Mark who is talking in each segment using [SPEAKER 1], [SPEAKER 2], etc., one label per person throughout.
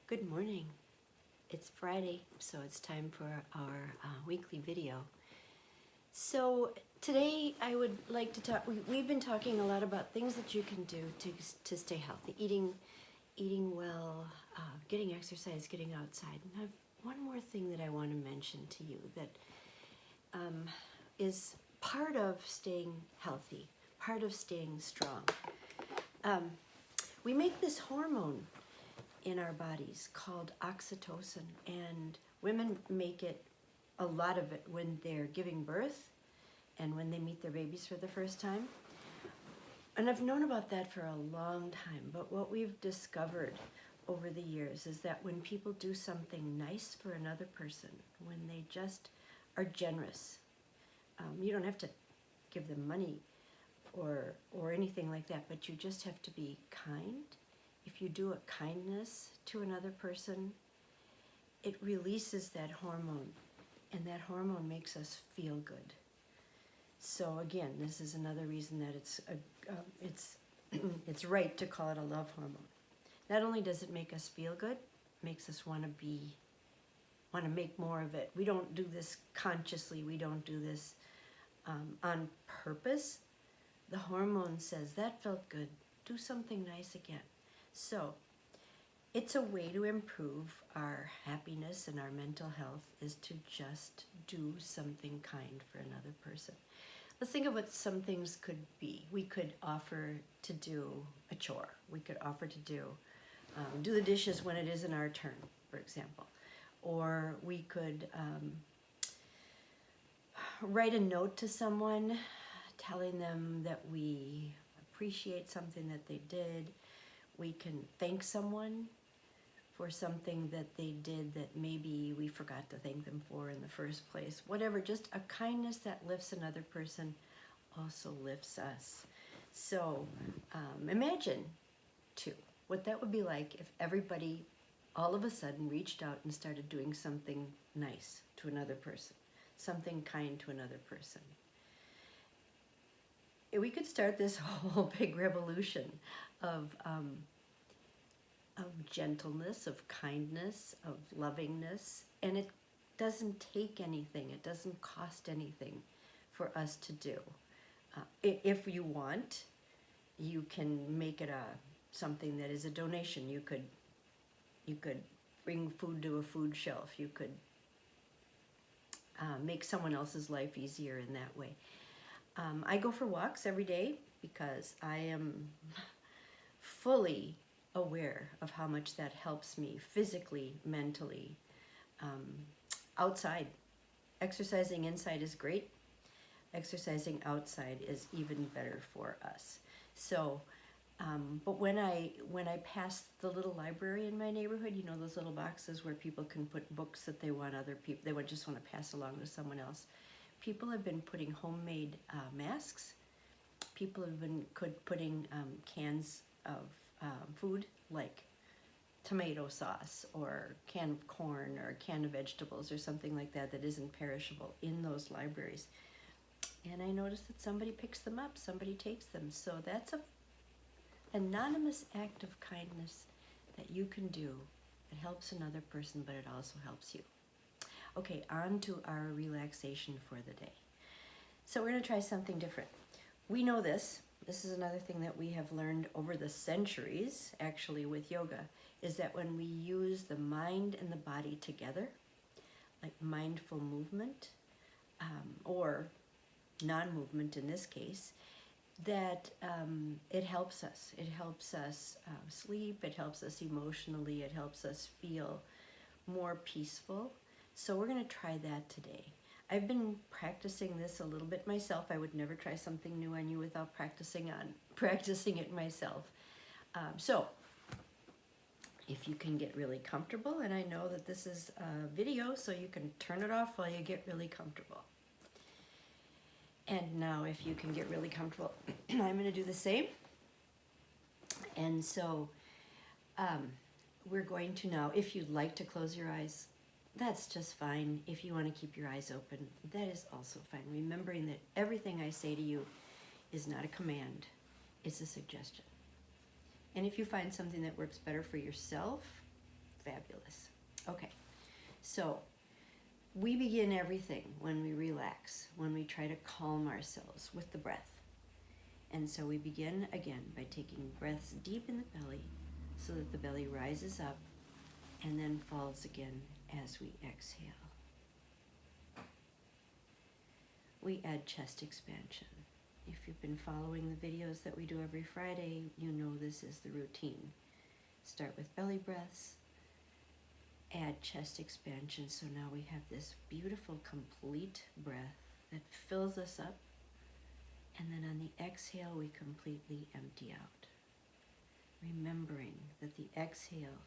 [SPEAKER 1] Good morning. It's Friday, so it's time for our weekly video. So today I would like to talk, we've been talking a lot about things that you can do to stay healthy, eating well, getting exercise, getting outside. And I have one more thing that I want to mention to you that is part of staying healthy, part of staying strong. We make this hormone in our bodies called oxytocin, and women make it, a lot of it, when they're giving birth and when they meet their babies for the first time. And I've known about that for a long time, but what we've discovered over the years is that when people do something nice for another person, when they just are generous, you don't have to give them money or anything like that, but you just have to be kind. If you do a kindness to another person, it releases that hormone, and that hormone makes us feel good. So again, this is another reason that it's right to call it a love hormone. Not only does it make us feel good, it makes us want to make more of it. We don't do this consciously. We don't do this on purpose. The hormone says, that felt good. Do something nice again. So it's a way to improve our happiness and our mental health, is to just do something kind for another person. Let's think of what some things could be. We could offer to do a chore. We could offer to do the dishes when it isn't our turn, for example. Or we could write a note to someone telling them that we appreciate something that they did. We can thank someone for something that they did that maybe we forgot to thank them for in the first place. Whatever, just a kindness that lifts another person also lifts us. So imagine, too, what that would be like if everybody all of a sudden reached out and started doing something nice to another person, something kind to another person. We could start this whole big revolution of gentleness, of kindness, of lovingness, and it doesn't take anything. It doesn't cost anything for us to do. If you want, you can make it something that is a donation. You could bring food to a food shelf. You could make someone else's life easier in that way. I go for walks every day because I am fully aware of how much that helps me physically, mentally. Outside, exercising inside is great. Exercising outside is even better for us. So, but when I pass the little library in my neighborhood, you know, those little boxes where people can put books that they want other people, they would just want to pass along to someone else. People have been putting homemade masks. People have been putting cans of food like tomato sauce or canned corn or canned vegetables or something like that that isn't perishable in those libraries. And I noticed that somebody picks them up, somebody takes them. So that's an anonymous act of kindness that you can do. It helps another person, but it also helps you. Okay, on to our relaxation for the day. So we're going to try something different. We know this. This is another thing that we have learned over the centuries, actually, with yoga, is that when we use the mind and the body together, like mindful movement, or non-movement in this case, that it helps us. It helps us sleep, it helps us emotionally, it helps us feel more peaceful. So we're going to try that today. I've been practicing this a little bit myself. I would never try something new on you without practicing it myself. So if you can get really comfortable, and I know that this is a video, so you can turn it off while you get really comfortable. And now if you can get really comfortable, I'm going to do the same. And so we're going to now, if you'd like to close your eyes, that's just fine. If you want to keep your eyes open, that is also fine. Remembering that everything I say to you is not a command, it's a suggestion. And if you find something that works better for yourself, fabulous. Okay, so we begin everything when we relax, when we try to calm ourselves with the breath. And so we begin again by taking breaths deep in the belly so that the belly rises up and then falls again as we exhale. We add chest expansion. If you've been following the videos that we do every Friday, you know this is the routine. Start with belly breaths, add chest expansion, so now we have this beautiful complete breath that fills us up, and then on the exhale we completely empty out. Remembering that the exhale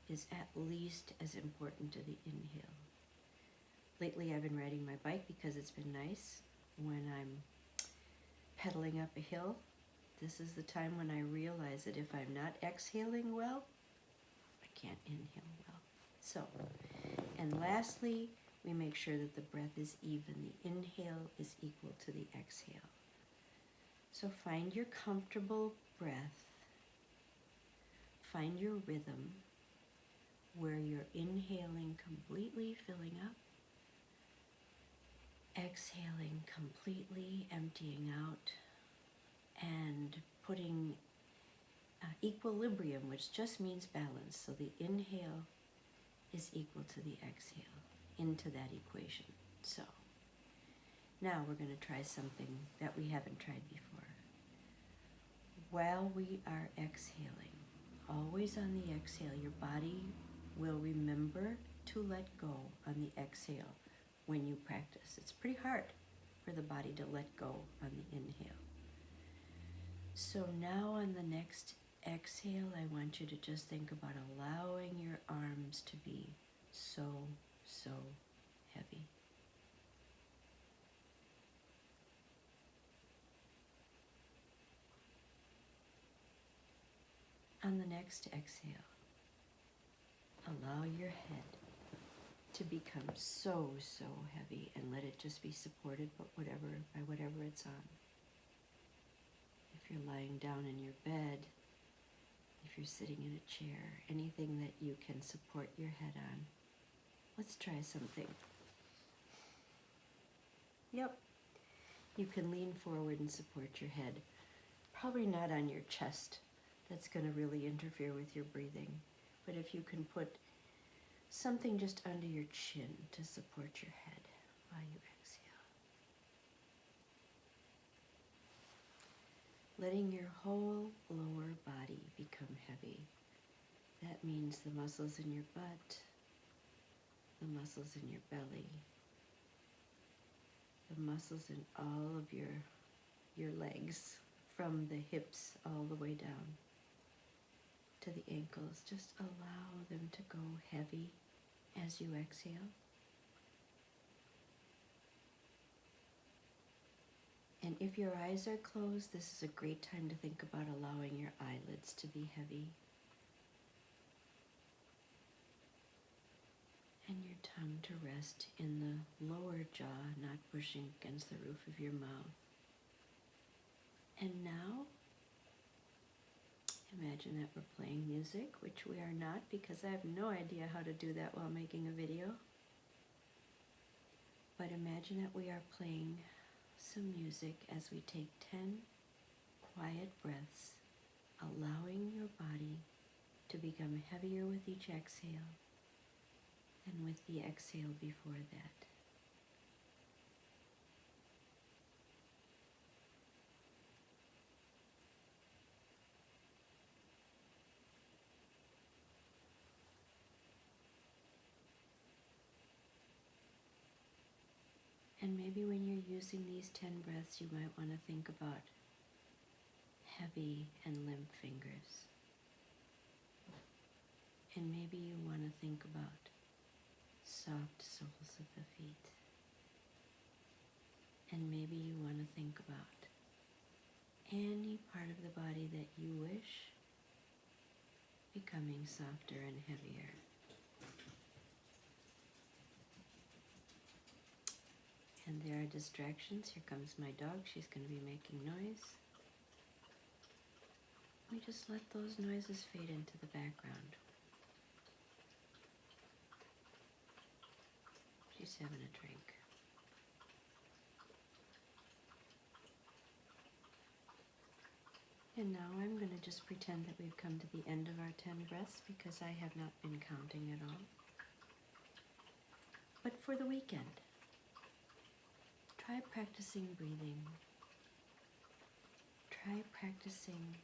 [SPEAKER 1] is at least as important to the inhale. Lately I've been riding my bike because it's been nice. When I'm pedaling up a hill, this is the time when I realize that if I'm not exhaling well, I can't inhale well. So, and lastly, we make sure that the breath is even. The inhale is equal to the exhale. So find your comfortable breath. Find your rhythm where you're inhaling completely, filling up, exhaling completely, emptying out, and putting equilibrium, which just means balance. So the inhale is equal to the exhale into that equation. So now we're going to try something that we haven't tried before. While we are exhaling, always on the exhale, your body will remember to let go on the exhale when you practice. It's pretty hard for the body to let go on the inhale. So now on the next exhale, I want you to just think about allowing your arms to be so heavy. On the next exhale, allow your head to become so heavy and let it just be supported by whatever it's on. If you're lying down in your bed, if you're sitting in a chair, anything that you can support your head on. Let's try something. Yep. You can lean forward and support your head. Probably not on your chest. That's going to really interfere with your breathing. But if you can put something just under your chin to support your head while you exhale. Letting your whole lower body become heavy. That means the muscles in your butt, the muscles in your belly, the muscles in all of your legs, from the hips all the way down to the ankles. Just allow them to go heavy as you exhale. And if your eyes are closed, this is a great time to think about allowing your eyelids to be heavy. And your tongue to rest in the lower jaw, not pushing against the roof of your mouth. And now, imagine that we're playing music, which we are not because I have no idea how to do that while making a video. But imagine that we are playing some music as we take 10 quiet breaths, allowing your body to become heavier with each exhale and with the exhale before that. And maybe when you're using these 10 breaths, you might want to think about heavy and limp fingers. And maybe you want to think about soft soles of the feet. And maybe you want to think about any part of the body that you wish becoming softer and heavier. And there are distractions. Here comes my dog. She's going to be making noise. We just let those noises fade into the background. just having a drink. And now I'm going to just pretend that we've come to the end of our 10 breaths because I have not been counting at all. But for the weekend, try practicing breathing. Try practicing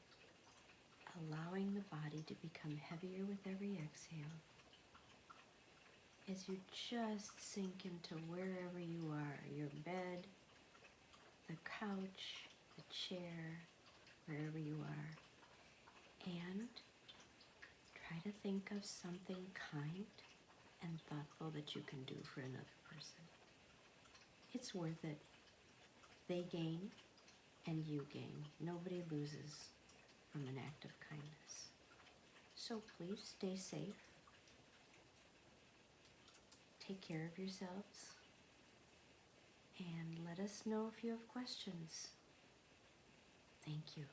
[SPEAKER 1] allowing the body to become heavier with every exhale. As you just sink into wherever you are, your bed, the couch, the chair, wherever you are, and try to think of something kind and thoughtful that you can do for another person. It's worth it. They gain and you gain. Nobody loses from an act of kindness. So please stay safe. Take care of yourselves. And let us know if you have questions. Thank you.